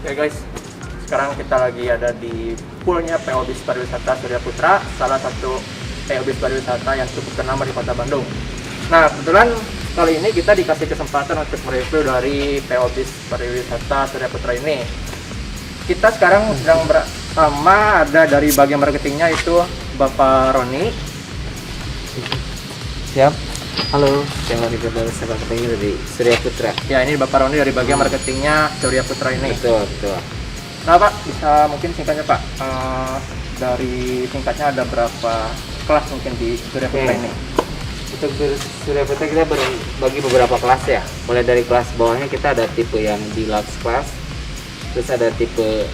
Oke guys, sekarang kita lagi ada di poolnya PO BIS Pariwisata Surya Putra, salah satu PO BIS Pariwisata yang cukup ternama di Kota Bandung. Nah, kebetulan kali ini kita dikasih kesempatan untuk mereview dari PO BIS Pariwisata Surya Putra ini. Kita sekarang sedang bersama ada dari bagian marketingnya itu Bapak Roni. Siap. Halo, saya lagi dari marketing dari Surya Putra. Ya, ini Bapak Roni dari bagian marketingnya Surya Putra ini. Betul, betul. Nah Pak, bisa mungkin singkatnya Pak, dari singkatnya ada berapa kelas mungkin di Surya Putra ini? Untuk Surya Putra kita berbagi beberapa kelas ya. Mulai dari kelas bawahnya kita ada tipe yang deluxe class, terus ada tipe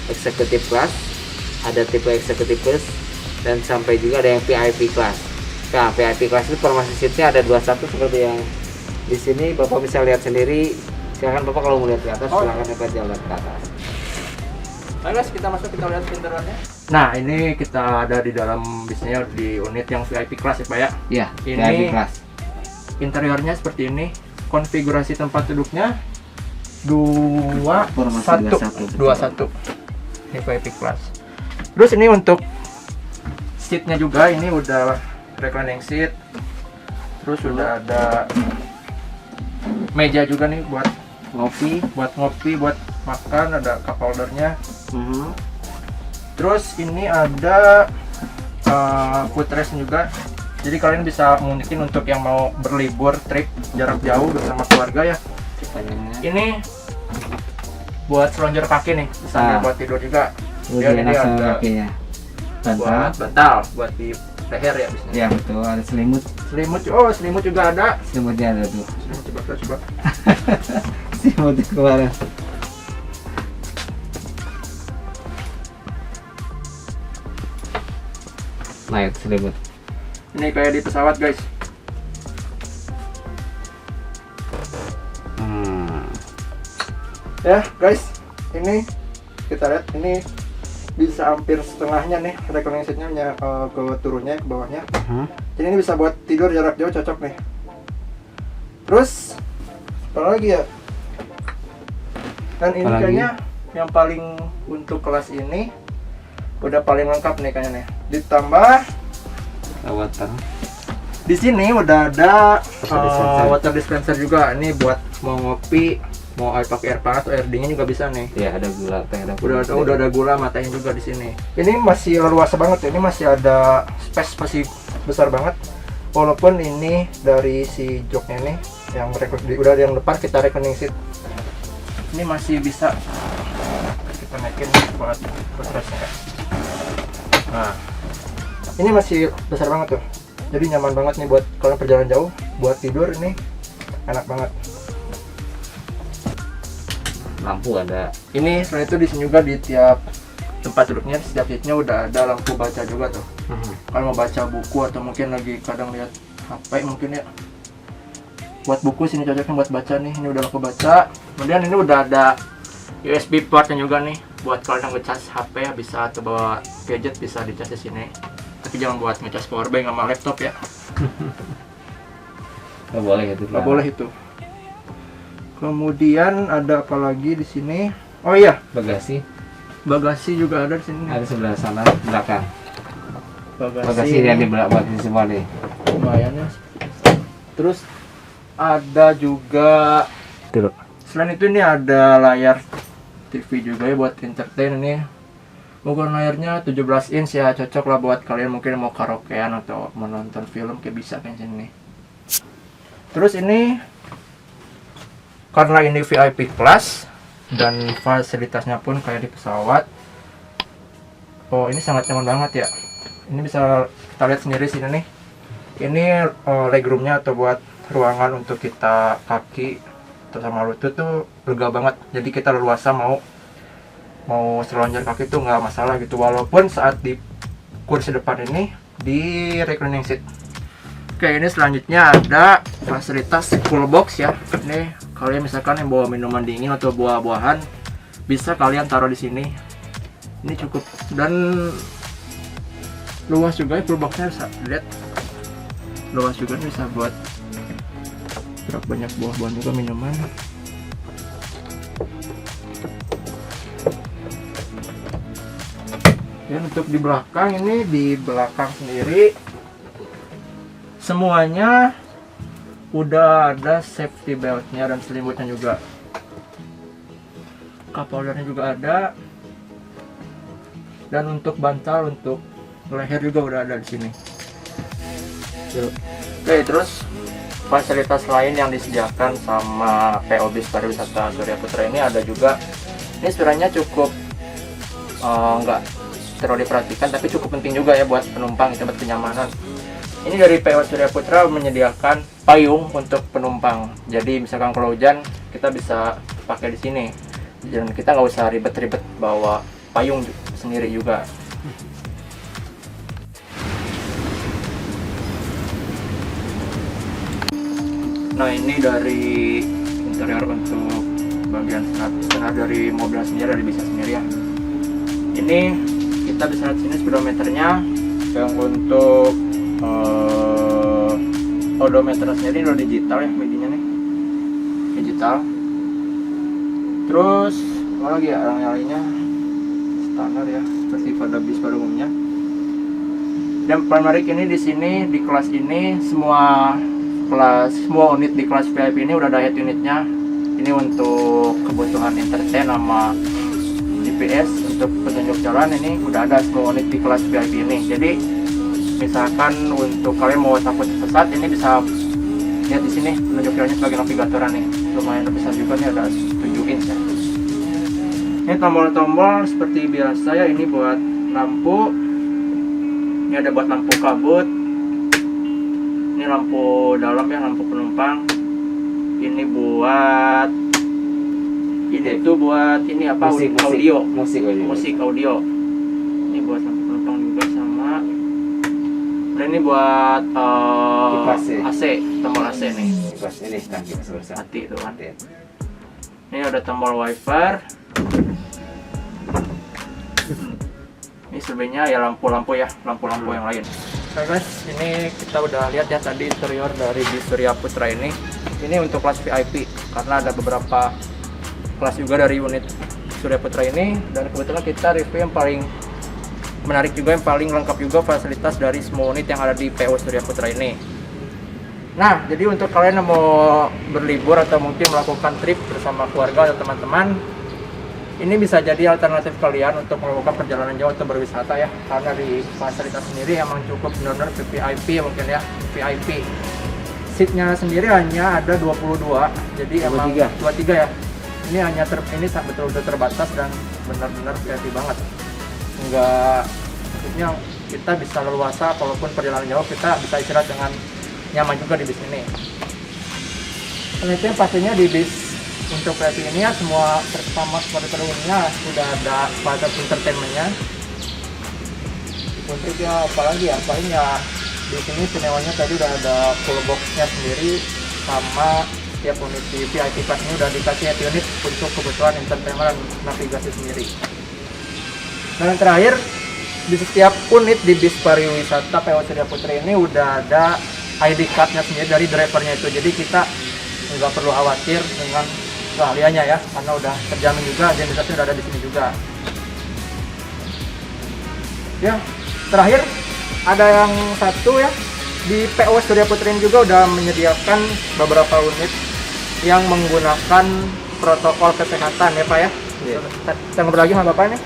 executive class, ada tipe executive plus, dan sampai juga ada yang VIP class. Nah, VIP class itu formasi seatnya ada 21 seperti yang di sini Bapak bisa lihat sendiri. Silakan Bapak kalau mau lihat ke atas, silakan Bapak jalan ke atas. Ayo guys, kita masuk, kita lihat interiornya. Nah, ini kita ada di dalam bisnya di unit yang VIP class ya Pak ya? Iya, Ini VIP class. Interiornya seperti ini. Konfigurasi tempat duduknya 21. Ini VIP class. Terus ini untuk seatnya juga, ini udah reclining seat. Terus sudah ada meja juga nih buat ngopi, buat makan, ada cup holdernya. Terus ini ada footrest juga, jadi kalian bisa mungkin untuk yang mau berlibur trip jarak jauh bersama keluarga ya. Ini buat selonjor kaki nih, sambil buat tidur juga. Dia ini ada buat bantal, buat di leher ya bisnya. Ya betul, ada selimut. Selimut juga ada. Selimutnya ada tuh. Coba. Selimutnya kemarin. Naik selimut. Ini kayak di pesawat guys. Ya guys, ini kita lihat, ini bisa hampir setengahnya nih reclining seatnya ke turunnya ke bawahnya. Jadi ini bisa buat tidur jarak jauh, cocok nih. Terus apa lagi ya? Dan ini kayaknya yang paling untuk kelas ini udah paling lengkap nih kayaknya nih. Ditambah di sini udah ada water dispenser juga. Ini buat mau ngopi, mau pakai air panas atau air dingin juga bisa nih. Ya, ada gula teh, udah ada gula matanya juga di sini. Ini masih leluasa banget ya. Ini masih ada space, masih besar banget. Walaupun ini dari si joknya nih yang udah ada yang depan, kita reclining seat. Ini masih bisa kita naikin buat footrestnya. Nah, ini masih besar banget tuh. Jadi nyaman banget nih buat kalian perjalanan jauh, buat tidur ini enak banget. Lampu ada. Ini selain itu di sini juga di tiap tempat duduknya, setiap seatnya udah ada lampu baca juga tuh. Kalau mau baca buku atau mungkin lagi kadang lihat HP mungkin ya, buat buku sini cocoknya buat baca nih. Ini udah lampu baca. Kemudian ini udah ada USB portnya juga nih, buat kalian yang ngecas HP ya bisa, atau bawa gadget bisa dicas di sini. Tapi jangan buat ngecas powerbank sama laptop ya. Nggak boleh itu. Nggak boleh itu. Kemudian ada apa lagi di sini? Oh iya, bagasi juga ada di sini. Ada sebelah sana belakang. Bagasi yang di belakang di semua nih. Lumayan ya. Terus ada juga selain itu ini ada layar TV juga ya buat entertain. Ini ukuran layarnya 17 inch ya, cocok lah buat kalian mungkin mau karaokean atau menonton film kayak bisa kayak sini. Terus ini karena ini VIP class dan fasilitasnya pun kayak di pesawat. Oh, ini sangat nyaman banget ya. Ini bisa kita lihat sendiri sini nih. Ini legroomnya atau buat ruangan untuk kita kaki atau sama lutut tuh lega banget. Jadi kita leluasa mau selonjor kaki tuh nggak masalah gitu. Walaupun saat di kursi depan ini di reclining seat. Oke, ini selanjutnya ada fasilitas cool box ya. Ini kalian misalkan yang bawa minuman dingin atau buah-buahan, bisa kalian taruh di sini. Ini cukup dan luas juga ya, cool boxnya bisa lihat. Luas juga nih, bisa buat banyak buah-buahan juga, minuman. Dan untuk di belakang ini, di belakang sendiri semuanya udah ada safety beltnya dan selimutnya juga. Cup holdernya juga ada. Dan untuk bantal untuk leher juga udah ada di sini. Oke, terus fasilitas lain yang disediakan sama PO Bis Pariwisata Surya Putra ini ada juga. Ini sebenarnya cukup nggak terlalu diperhatikan, tapi cukup penting juga ya buat penumpang, itu buat kenyamanan. Ini dari PO Surya Putra menyediakan payung untuk penumpang. Jadi misalkan kalau hujan kita bisa pakai di sini. Dan kita nggak usah ribet-ribet bawa payung sendiri juga. Nah, ini dari interior untuk bagian senar dari mobil sendiri, dari bisa sendiri ya. Ini kita bisa lihat sini speedometernya. Yang untuk odometer sendiri udah digital ya, medianya nih digital. Terus apa lagi ya, rang-rangnya standar ya, seperti pada bis pada umumnya. Dan paling menarik ini di sini, di kelas ini semua unit di kelas VIP ini udah ada head unitnya. Ini untuk kebutuhan entertain sama GPS. Untuk petunjuk jalan ini udah ada semua unit di kelas VIP ini. Jadi misalkan untuk kalian mau takut sesat, ini bisa lihat di sini petunjuk jalannya sebagai navigatoran nih. Lumayan besar juga nih, ada 7 inch ya. Ini tombol-tombol seperti biasa ya, ini buat lampu. Ini ada buat lampu kabut. Ini lampu dalam ya, lampu penumpang. Ini buat buat ini apa, musik audio. Ini buat lampu penumpang juga sama. Dan ini buat AC, tombol AC nih. Ini tangki sebesar. Mati itu kan. Ini ada tombol wiper. Ini selebihnya ya lampu-lampu ya, lampu-lampu yang lain. Oke guys, ini kita udah lihat ya tadi interior dari bis Surya Putra ini. Ini untuk kelas VIP karena ada beberapa kelas juga dari unit Surya Putra ini, dan kebetulan kita review yang paling menarik juga, yang paling lengkap juga fasilitas dari semua unit yang ada di PO Surya Putra ini. Nah, jadi untuk kalian yang mau berlibur atau mungkin melakukan trip bersama keluarga atau teman-teman, ini bisa jadi alternatif kalian untuk melakukan perjalanan jauh atau berwisata ya, karena di fasilitas sendiri emang cukup benar-benar VIP mungkin ya, VIP. Seatnya sendiri hanya ada 22, jadi 23. Emang 23 ya. Ini hanya ini betul-betul terbatas dan benar-benar VIP banget. Enggak, maksudnya kita bisa leluasa, walaupun perjalanan jauh kita bisa istirahat dengan nyaman juga di bis ini. Selanjutnya pastinya di bis untuk VIP ini ya, semua pertama seperti pada umumnya sudah ada fasilitas entertainmentnya. Untuk ya apalagi ya, paling ya di sini istimewanya tadi udah ada full boxnya sendiri, sama setiap unit di VIP Plus ini udah dikasih head unit untuk kebutuhan entertainment dan navigasi sendiri. Dan yang terakhir, di setiap unit di bis pariwisata PO Surya Putra ini udah ada ID card-nya sendiri dari drivernya itu, jadi kita nggak perlu khawatir dengan keahliannya ya, karena udah terjamin juga, identitasnya udah ada di sini juga. Ya, terakhir ada yang satu ya, di PO Surya Putra ini juga udah menyediakan beberapa unit yang menggunakan protokol kesehatan ya Pak ya. Kita ngobrol lagi sama Bapak nih.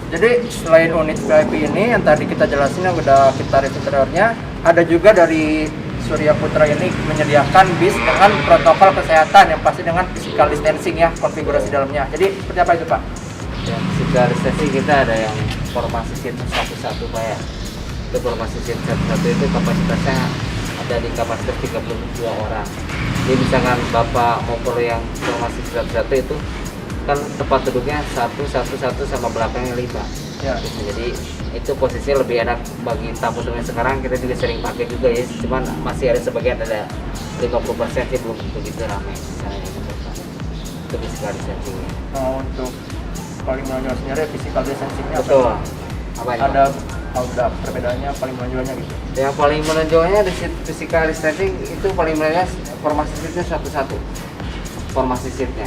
Jadi selain unit VIP ini yang tadi kita jelasin, yang udah kita review interiornya, ada juga dari Surya Putra ini menyediakan bis dengan protokol kesehatan yang pasti dengan physical distancing ya, konfigurasi dalamnya. Jadi seperti apa itu Pak? Ya, physical distancing kita ada yang formasi seat 1-1 Pak ya. Itu formasi seat 1-1 itu kapasitasnya ada di kapasitas 32 orang. Jadi misalkan Bapak mau perlu yang formasi seat 1-1 itu kan tempat duduknya 1-1-1 sama belakangnya 5 ya. Jadi itu posisinya lebih enak bagi tamu dengan sekarang, kita juga sering pakai juga ya, cuman masih ada sebagian, ada 50% sih belum begitu ramai misalnya itu physical distancingnya. Untuk paling menonjol sendiri physical distancingnya betul. Apa ada perbedaannya paling menonjolnya gitu? Yang paling menonjolnya di physical distancing itu paling menonjolnya formasi seatnya 1-1, formasi seatnya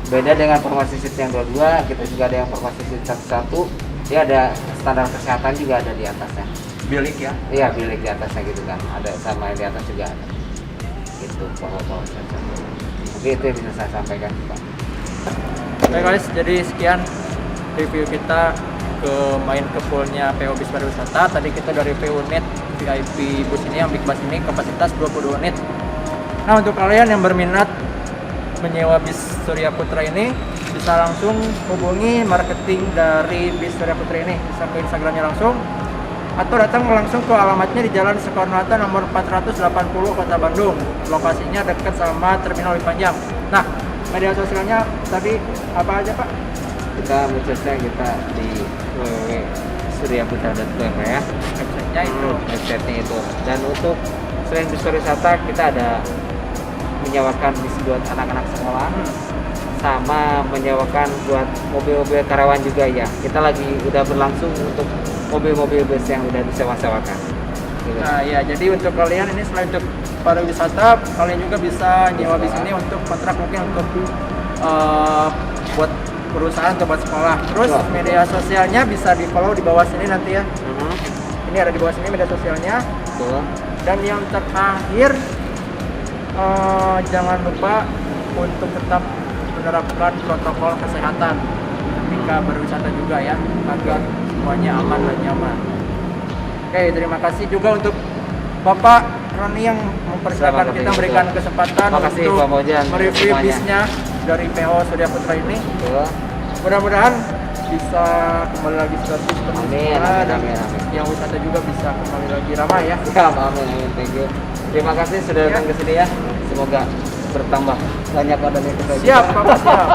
beda dengan formasi seat yang 22. Kita juga ada yang formasi seat 1-1 Dia ada standar kesehatan juga ada di atasnya. Bilik ya. Iya, bilik di atasnya gitu kan. Ada sama di atas juga ada. Itu power sensor. Mungkin itu yang bisa saya sampaikan, Pak. Oke guys, jadi sekian review kita ke main ke poolnya PO Bis Pariwisata. Tadi kita udah review unit VIP bus ini yang Big Bus ini kapasitas 22 unit. Nah, untuk kalian yang berminat menyewa bis Surya Putra ini bisa langsung hubungi marketing dari bis Surya Putra ini, bisa ke Instagramnya langsung atau datang langsung ke alamatnya di Jalan Soekarno-Hatta nomor 480 Kota Bandung. Lokasinya dekat sama Terminal Panjang. Nah, media sosialnya tadi apa aja, Pak? Kita website kita di www.suryaputra.com ya. Websitenya itu. Website-nya itu. Dan untuk selain bis pariwisata kita ada menyewakan bis buat anak-anak sekolah, sama menyewakan buat mobil-mobil karyawan juga ya. Kita lagi udah berlangsung untuk mobil-mobil bus yang udah disewa-sewakan. Gitu. Nah ya, jadi untuk kalian ini selain untuk pariwisata, kalian juga bisa nyewa bis ini untuk kontrak mungkin untuk buat perusahaan atau buat sekolah. Terus media sosialnya bisa di follow di bawah sini nanti ya. Ini ada di bawah sini media sosialnya. Betul. Dan yang terakhir jangan lupa untuk tetap menerapkan protokol kesehatan ketika berwisata juga ya, agar semuanya aman dan nyaman. Oke, terima kasih juga untuk Bapak Roni yang mempersilahkan kita memberikan kesempatan Makasih, untuk Pak Mojan, mereview semuanya. bisnya dari PO Surya Putra ini. Betul. Mudah-mudahan bisa kembali lagi seperti Amin, semula amin, dan amin, amin. yang wisata juga bisa kembali lagi ramai ya. Siap, amin, amin, thank you. Terima kasih sudah datang ke sini ya. Semoga bertambah banyak ordernya kita. Siap, Bapak, siap.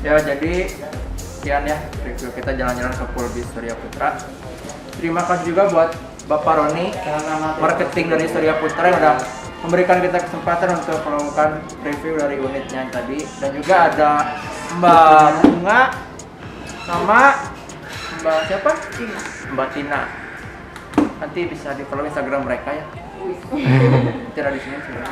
Ya, jadi sekian ya review kita jalan-jalan ke pool bis Surya Putra. Terima kasih juga buat Bapak Roni, marketing dari Surya Putra yang udah memberikan kita kesempatan untuk melakukan review dari unitnya yang tadi. Dan juga ada Mbak Bunga sama Mbak siapa? Mbak Tina. Nanti bisa di follow Instagram mereka ya. Nanti ada di sini sudah.